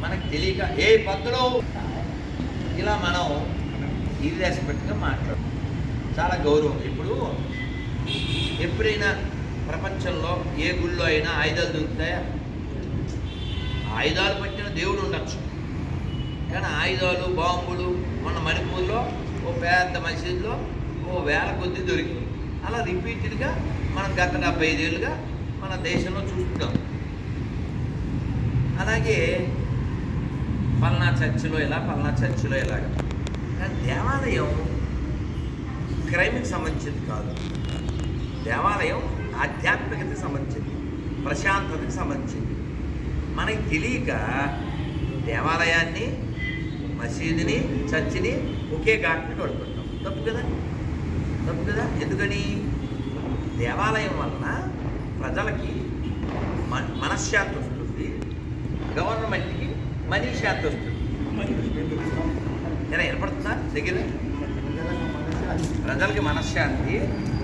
మనకు తెలియక ఏ పద్ధతిలో ఇలా మనం ఇర్రెస్పెక్ట్గా మాట్లాడు చాలా గౌరవం. ఇప్పుడు ఎప్పుడైనా ప్రపంచంలో ఏ గుళ్ళో అయినా ఆయుధాలు దొరుకుతాయా? ఆయుధాలు పట్టిన దేవుడు ఉండొచ్చు, కానీ ఆయుధాలు బాంబులు మన మణిపూర్లో ఓ పెద్ద మసీదులో ఓ వేల కొద్ది దొరికింది. అలా రిపీటెడ్గా మనం గత 75 ఏళ్ళుగా మన దేశంలో చూస్తున్నాం. అలాగే పల్నా చర్చిలో ఇలా, పల్నా చర్చిలో ఇలాగ. కానీ దేవాలయం క్రైమ్కి సంబంధించింది కాదు. దేవాలయం ఆధ్యాత్మికతకి సంబంధించింది, ప్రశాంతతకి సంబంధించింది. మనకి తెలియక దేవాలయాన్ని, మసీదుని, చర్చిని ఒకే ఘాట్ని కడుతుంటాం. తప్పు కదా, తప్పు కదా. ఎందుకని? దేవాలయం వలన ప్రజలకి మనశ్శాంతి వస్తుంది, గవర్నమెంట్కి మనీశాంతి వస్తుంది. ఎలా ఏర్పడుతుందా దగ్గర? ప్రజలకి మనశ్శాంతి,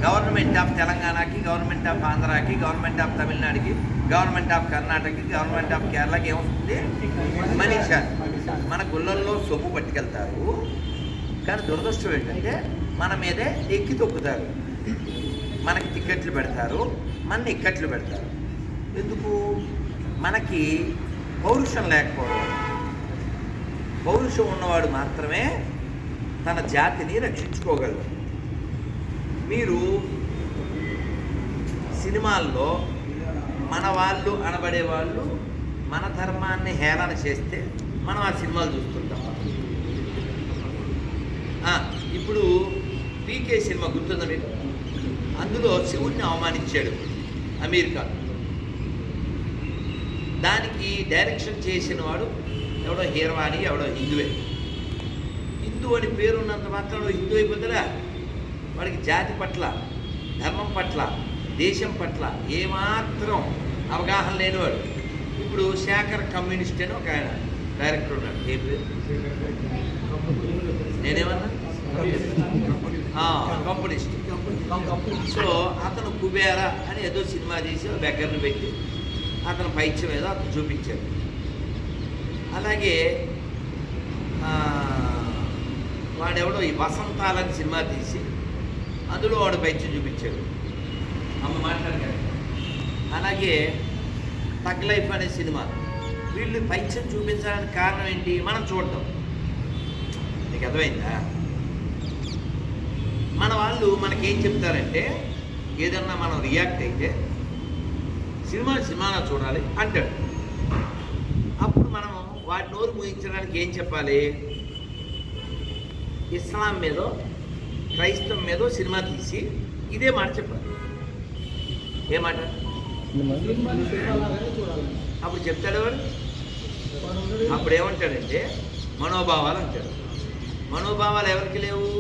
గవర్నమెంట్ ఆఫ్ తెలంగాణకి, గవర్నమెంట్ ఆఫ్ ఆంధ్రాకి, గవర్నమెంట్ ఆఫ్ తమిళనాడుకి, గవర్నమెంట్ ఆఫ్ కర్ణాటకకి, గవర్నమెంట్ ఆఫ్ కేరళకి ఏమొస్తుంది? మనీశాంతి. మన గుళ్ళల్లో సొమ్ము పట్టుకెళ్తారు, కానీ దురదృష్టం ఏంటంటే మన మీదే ఎక్కి తొక్కుతారు. మనకి టికెట్లు పెడతారు, మన ఇక్కట్లు పెడతారు. ఎందుకు? మనకి పౌరుషం లేకపోవడం. పౌరుషం ఉన్నవాడు మాత్రమే తన జాతిని రక్షించుకోగలరు. మీరు సినిమాల్లో మన వాళ్ళు అనబడే వాళ్ళు మన ధర్మాన్ని హేళన చేస్తే మనం ఆ సినిమాలు చూస్తుంటాం. ఇప్పుడు పీకే సినిమా గుర్తుందా మీకు? అందులో శివుడిని అవమానించాడు అమీర్ ఖాన్. దానికి డైరెక్షన్ చేసిన వాడు ఎవడో హీరవాణి, ఎవడో హిందువే. హిందూ అని పేరున్నంత మాత్రం హిందూ అయిపోతాడా? వాడికి జాతి పట్ల, ధర్మం పట్ల, దేశం పట్ల ఏమాత్రం అవగాహన లేనివాడు. ఇప్పుడు శేఖర్ కమ్యూనిస్ట్ అని ఒక ఆయన డైరెక్టర్ ఉన్నాడు. ఏ పేరు? నేనేమన్నా కమ్యూనిస్ట్. సో అతను కుబేర అని ఏదో సినిమా చేసి బెగ్గర్ని పెట్టి అతను పైత్యం ఏదో అతను చూపించాడు. అలాగే వాడెవడో ఈ వసంతాలని సినిమా తీసి అందులో వాడు పైత్యం చూపించాడు. అమ్మ మాట్లాడగలరు. అలాగే తగ్ లైఫ్ అనే సినిమా, వీళ్ళు పైత్యం చూపించడానికి కారణం ఏంటి? మనం చూడటం. నీకు అర్థమైందా? మన వాళ్ళు మనకేం చెప్తారంటే, ఏదన్నా మనం రియాక్ట్ అయితే సినిమాలో చూడాలి అంటాడు. అప్పుడు మనం వాటి నోరు ముగించడానికి ఏం చెప్పాలి? ఇస్లాం మీదో, క్రైస్తవం మీదో సినిమా తీసి ఇదే మాట చెప్పాలి. ఏ మాట? అప్పుడు చెప్తాడు వాడు. అప్పుడు ఏమంటాడంటే మనోభావాలు అంటాడు. మనోభావాలు ఎవరికి లేవు?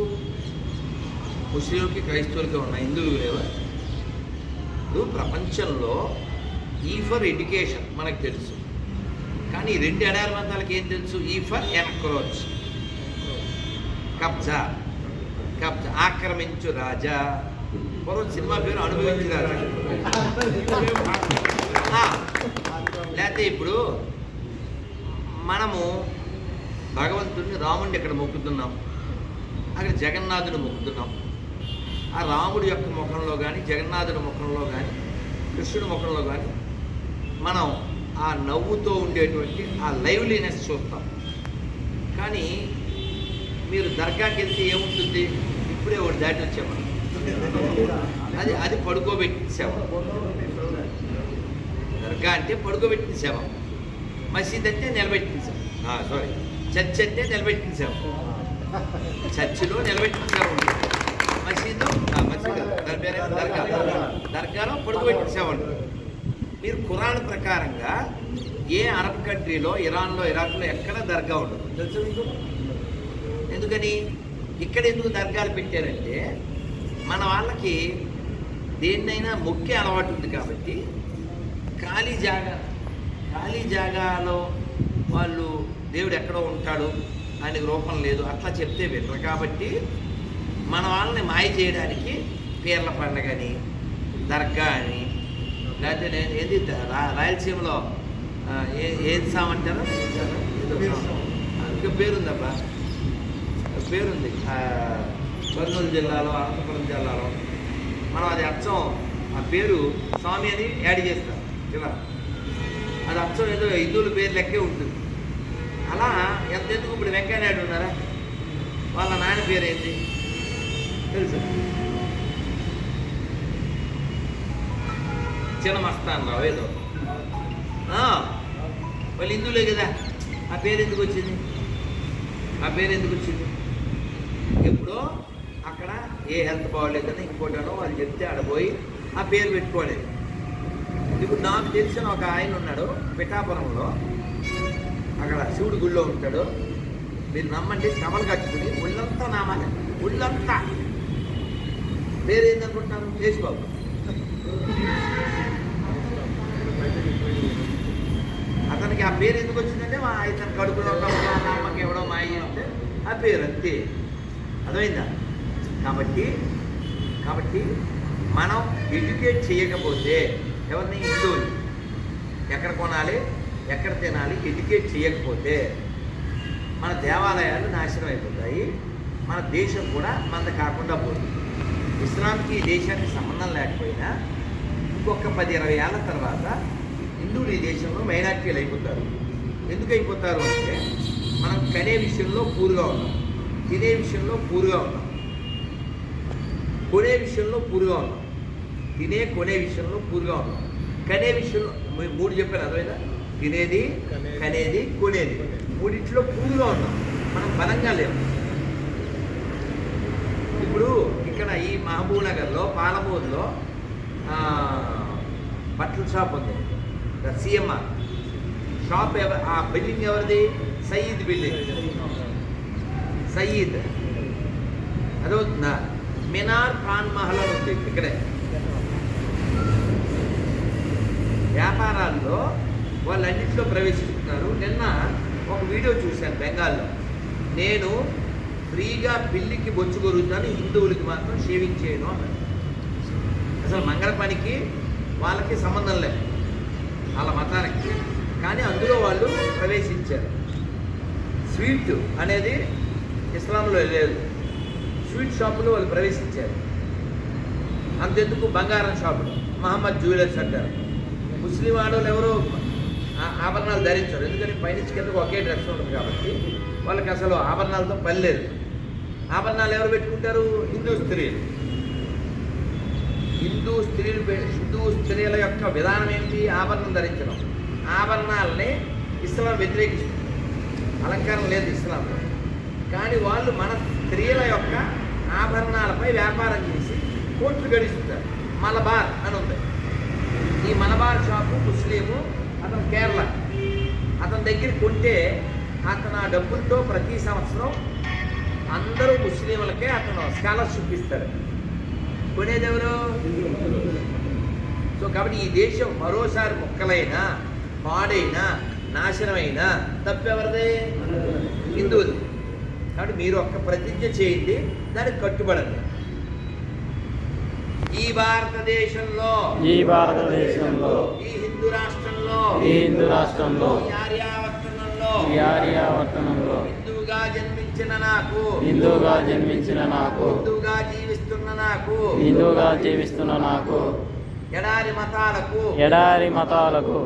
ముస్లింలకి, క్రైస్తవులకి ఉన్నాయి, హిందువులకు లేవా? ఇప్పుడు ప్రపంచంలో ఈ ఫర్ ఎడ్యుకేషన్ మనకు తెలుసు, కానీ ఈ రెండు ఎడారి మతాలకి ఏం తెలుసు? ఈ ఫర్ ఎన్క్రోచ్, కబ్జా. కబ్జా, ఆక్రమించు రాజా. పూర్వం సినిమా పేరు అనుభవించు రాజా. లేకపోతే ఇప్పుడు మనము భగవంతుడిని, రాముడిని ఇక్కడ మొక్కుతున్నాం, అక్కడ జగన్నాథుని మొక్కుతున్నాం. ఆ రాముడి యొక్క ముఖంలో కానీ, జగన్నాథుడి ముఖంలో కానీ, కృష్ణుడి ముఖంలో కానీ మనం ఆ నవ్వుతో ఉండేటువంటి ఆ లైవ్లీనెస్ చూస్తాం. కానీ మీరు దర్గాకి వెళ్తే ఏముంటుంది? ఇప్పుడే ఒకటి దాటి వచ్చాము, అది పడుకోబెట్టిన సేవ. దర్గా అంటే పడుకోబెట్టిన సేవ, మసీద్ అంటే నిలబెట్టిన సేవ. సారీ, చర్చ్ అంటే నిలబెట్టిన సేవ. చర్చిలో నిలబెట్టిన సేవ ఉంటుంది. మసీదు దాని పేరు దర్గా, దర్గాలో పడుకోబెట్టిన సేవ ఉంటుంది. మీరు ఖురాన్ ప్రకారంగా ఏ అరబ్ కంట్రీలో, ఇరాన్లో, ఇరాక్లో ఎక్కడ దర్గా ఉండదు తెలుసు మీకు. ఎందుకని? ఇక్కడ ఎందుకు దర్గాలు పెట్టారంటే మన వాళ్ళకి దేన్నైనా మొక్కే అలవాటు ఉంది కాబట్టి, ఖాళీ జాగాలో వాళ్ళు దేవుడు ఎక్కడో ఉంటాడు, ఆయనకు రూపం లేదు అట్లా చెప్తే వినరు. కాబట్టి మన వాళ్ళని మాయ చేయడానికి పీర్ల పండగని, దర్గా అని, లేకపోతే ఏది రాయలసీమలో ఏది సామంటారు ఇంకా పేరుందబ్బా, పేరుంది కర్నూలు జిల్లాలో, అనంతపురం జిల్లాలో. మనం అది అచ్చం ఆ పేరు స్వామి అని యాడ్ చేస్తాం ఇలా. అది అచ్చం ఏదో హిందువుల పేరు లెక్కే ఉంటుంది. అలా ఎంతెందుకు ఇప్పుడు వెంకయ్యనాయుడు ఉన్నారా, వాళ్ళ నాయన పేరు ఏంటి తెలుసు, చిన్నమస్తానరావు ఏదో. వాళ్ళు హిందువులే కదా, ఆ పేరు ఎందుకు వచ్చింది? ఆ పేరు ఎందుకు వచ్చింది? ఎప్పుడో అక్కడ ఏ హెల్త్ బాగోలేదని ఇంకోటనో వాళ్ళు చెప్తే ఆడపోయి ఆ పేరు పెట్టుకోలేదు. ఇప్పుడు నాకు తెలిసిన ఒక ఆయన ఉన్నాడు పిఠాపురంలో, అక్కడ శివుడి గుళ్ళో ఉంటాడు. మీరు నమ్మండి, కమలు కట్టుకుని ఒళ్ళంతా నామాలి, ఒళ్ళంతా. పేరు ఏందనుకుంటున్నారు? యేసుబాబు. అతనికి ఆ పేరు ఎందుకు వచ్చిందంటే ఇతను కడుపులో అమ్మకి ఎవడో మాయ అంటే ఆ పేరు అంతే. అర్థమైందా? కాబట్టి మనం ఎడ్యుకేట్ చేయకపోతే ఎవరిని, హిందువులు ఎక్కడ కొనాలి, ఎక్కడ తినాలి ఎడ్యుకేట్ చేయకపోతే మన దేవాలయాలు నాశనం అయిపోతాయి, మన దేశం కూడా మనది కాకుండా పోతుంది. ఇస్లాంకి ఈ దేశానికి సంబంధం లేకపోయినా ఇంకొక 10-20 ఏళ్ళ తర్వాత హిందువులు ఈ దేశంలో మైనారిటీలు అయిపోతారు. ఎందుకు అయిపోతారు అంటే మనం కనే విషయంలో పూర్గా ఉన్నాం, తినే విషయంలో పూర్గా ఉన్నాం, కొనే విషయంలో పూర్గా ఉన్నాం, కొనే విషయంలో పూర్గా ఉన్నాం, కనే విషయంలో 3 చెప్పాను అర్థమైనా? తినేది, కనేది, కొనేది, మూడింటిలో పూర్గా ఉన్నాం. మనం బలంగా లేము. ఇప్పుడు ఇక్కడ ఈ మహబూబ్ నగర్లో పాలమూరులో బట్టల షాప్ ఉంది, సిఎంఆర్ షాప్. ఆ బిల్డింగ్ ఎవరిది? సయీద్ బిల్డింగ్. సయీద్ అదవుతుందా? మినార్ ఖాన్ మహల్ అని ఉంది ఇక్కడే. వ్యాపారాల్లో వాళ్ళన్నింటిలో ప్రవేశిస్తున్నారు. నిన్న ఒక వీడియో చూశాను బెంగాల్లో. నేను ఫ్రీగా పిల్లికి బొచ్చు కొరుగుతాను, హిందువులకి మాత్రం షేవింగ్ చేయను అన్నారు. అసలు మంగళ పనికి వాళ్ళకి సంబంధం లేదు, వాళ్ళ మతానికి. కానీ అందులో వాళ్ళు ప్రవేశించారు. స్వీట్ అనేది ఇస్లాంలో లేదు, స్వీట్ షాపులో వాళ్ళు ప్రవేశించారు. అంతెందుకు బంగారం షాపులు, మహమ్మద్ జ్యువెలర్స్ అంటారు. ముస్లిం ఆడవాళ్ళు ఎవరో ఆభరణాలు ధరించారు, ఎందుకని పైనుంచి కిందకు ఒకే డ్రెస్ ఉంటుంది కాబట్టి వాళ్ళకి అసలు ఆభరణాలతో పని లేదు. ఆభరణాలు ఎవరు పెట్టుకుంటారు? హిందూ స్త్రీలు. హిందూ స్త్రీల యొక్క విధానం ఏంటి? ఆభరణం ధరించడం. ఆభరణాలని ఇస్లాం వ్యతిరేకిస్తుంది, అలంకారం లేదు ఇస్లాంలో. కానీ వాళ్ళు మన స్త్రీల యొక్క ఆభరణాలపై వ్యాపారం చేసి కోట్లు గడిస్తున్నారు. మలబార్ అని ఉంది. ఈ మలబార్ షాపు ముస్లిము, అతను కేరళ. అతని దగ్గర కొంటే అతను ఆ డబ్బులతో ప్రతి సంవత్సరం అందరూ ముస్లింలకే అతను స్కాలర్షిప్ ఇస్తాడు. కొనేదెవరు? సో కాబట్టి ఈ దేశం మరోసారి ముక్కలైనా, పాడైనా, నాశనమైనా తప్పెవరిదే? హిందువులు. కాబట్టి మీరు ఒక్క ప్రతిజ్ఞ చేయండి, దానికి కట్టుబడండి. ఈ భారతదేశంలో, ఈ హిందూ రాష్ట్రంలో, ఈ ఆర్యావర్తనంలో హిందువుగా జన్మించిన నాకు, హిందువుగా జీవిస్తున్న నాకు ఎడారి మతాలకు,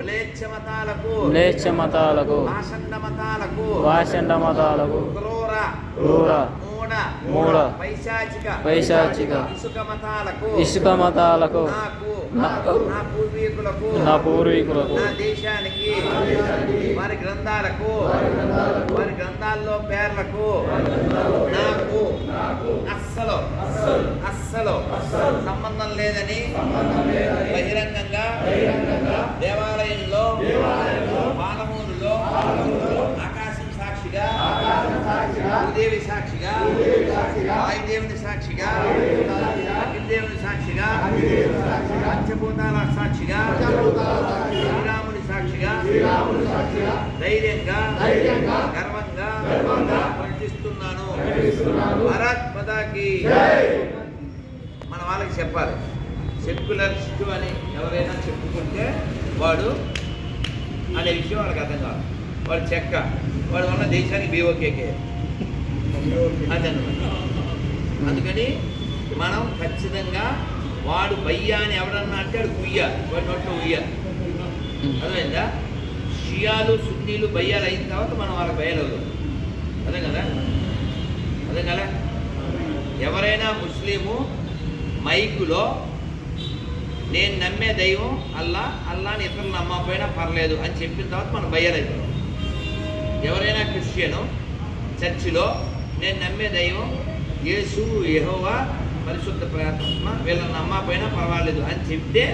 మ్లేచ్ఛ మతాలకు, భాషండ మతాలకు, క్రూర, మూఢ, పైశాచిక, ఇసుక మతాలకు, నా పూర్వీకులకు, నా దేశానికి, వారి గ్రంథాల్లో పేర్లకు నాకు అస్సలు సంబంధం లేదని బహిరంగంగా దేవాలయంలో పాలమూరులో ఆకాశం సాక్షిగా, భూదేవి సాక్షిగా, వాయుదేవుని సాక్షిగా, అగ్నిదేవుని సాక్షిగా, పంచభూతాల సాక్షిగా, శ్రీరాముని సాక్షిగా ధైర్యంగా గర్వంగా ప్రకటిస్తున్నాను. భారత్ మాతాకి. మన వాళ్ళకి చెప్పాలి, సెక్యులరిస్టు అని ఎవరైనా చెప్పుకుంటే వాడు అనే విషయం వాళ్ళకి అర్థం కాదు. వాడు చెక్క, వాడు ఉన్న దేశానికి బీఓకేకే అదన్నమాట. అందుకని మనం ఖచ్చితంగా వాడు బయ్యా అని ఎవడన్నా అంటే వాడు ఉయ్యాలి, వాడి నోట్లో ఉయ్యాలి. అర్థమైందా? షియాలు సున్నీలు బయ్యాలు అయిన తర్వాత మనం వాళ్ళకి బయ్యాలు అవుతాం. అదే కదా, అదే కదా. ఎవరైనా ముస్లిము మైకులో నేను నమ్మే దైవం అల్లా, అల్లాని ఇతరులు నమ్మకపోయినా పర్లేదు అని చెప్పిన తర్వాత మనం బయ్యాలు అవుతాం. ఎవరైనా క్రిస్టియను చర్చిలో నేను నమ్మే దైవం యేసు, యెహోవా, పరిశుద్ధ ప్రార్థన వీళ్ళని నమ్మకపోయినా పర్వాలేదు అని చెప్తే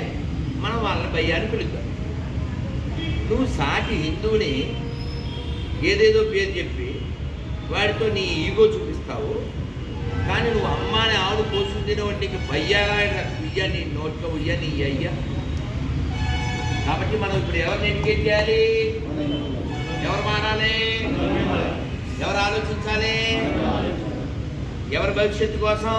మనం వాళ్ళని బయ్యాన్ని పిలుద్దాం. నువ్వు సాటి హిందువుని ఏదేదో పేరు చెప్పి వాడితో నీ ఈగో చూపిస్తావు, కానీ నువ్వు అమ్మాని ఆవును పోసుకుని తినేవాడికి బయ్యాలా ఉయ్యా, నీ నోట్లో ఉయ్యా, నీ అయ్యా. కాబట్టి మనం ఇప్పుడు ఎవరిని ఎడ్యుకేట్ చేయాలి? ఎవరు మారాలి? ఎవరు ఆలోచించాలి? ఎవరి భవిష్యత్తు కోసం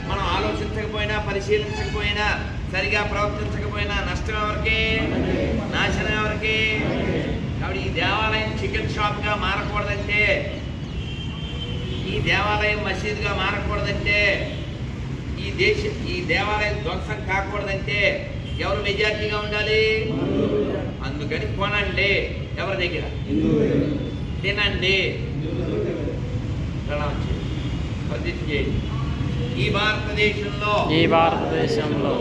మనం ఆలోచించకపోయినా, పరిశీలించకపోయినా, సరిగా ప్రవర్తించకపోయినా నష్టం ఎవరికి? నాశనం ఎవరికి? కాబట్టి ఈ దేవాలయం చికెన్ షాప్గా మారకూడదంటే, ఈ దేవాలయం మసీదుగా మారకూడదంటే, ఈ దేవాలయం ధ్వంసం కాకూడదంటే ఎవరు మెజార్టీగా ఉండాలి? అందుకని కొనండి, ఎవరి దగ్గర తినండి, ప్రణామం చేయండి, ప్రతిజ్ఞ చేయండి. ఈ భారతదేశంలో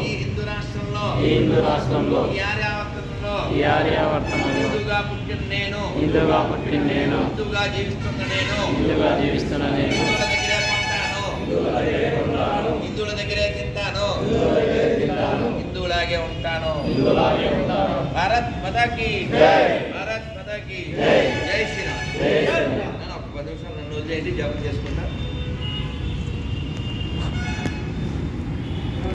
ఈ హిందూ రాష్ట్రంలో ఈ ఆర్యావర్తంలో హిందువుగా పుట్టిన నేను హిందువుగా జీవిస్తున్న నేను హిందువుల దగ్గరే తింటాను, హిందువులాగే ఉంటాను. భారత్ మాతాకి జై శ్రీరామ్. నేను ఒక 10 నిమిషాలు నన్ను వదిలేయండి, జపం చేసుకుంటా.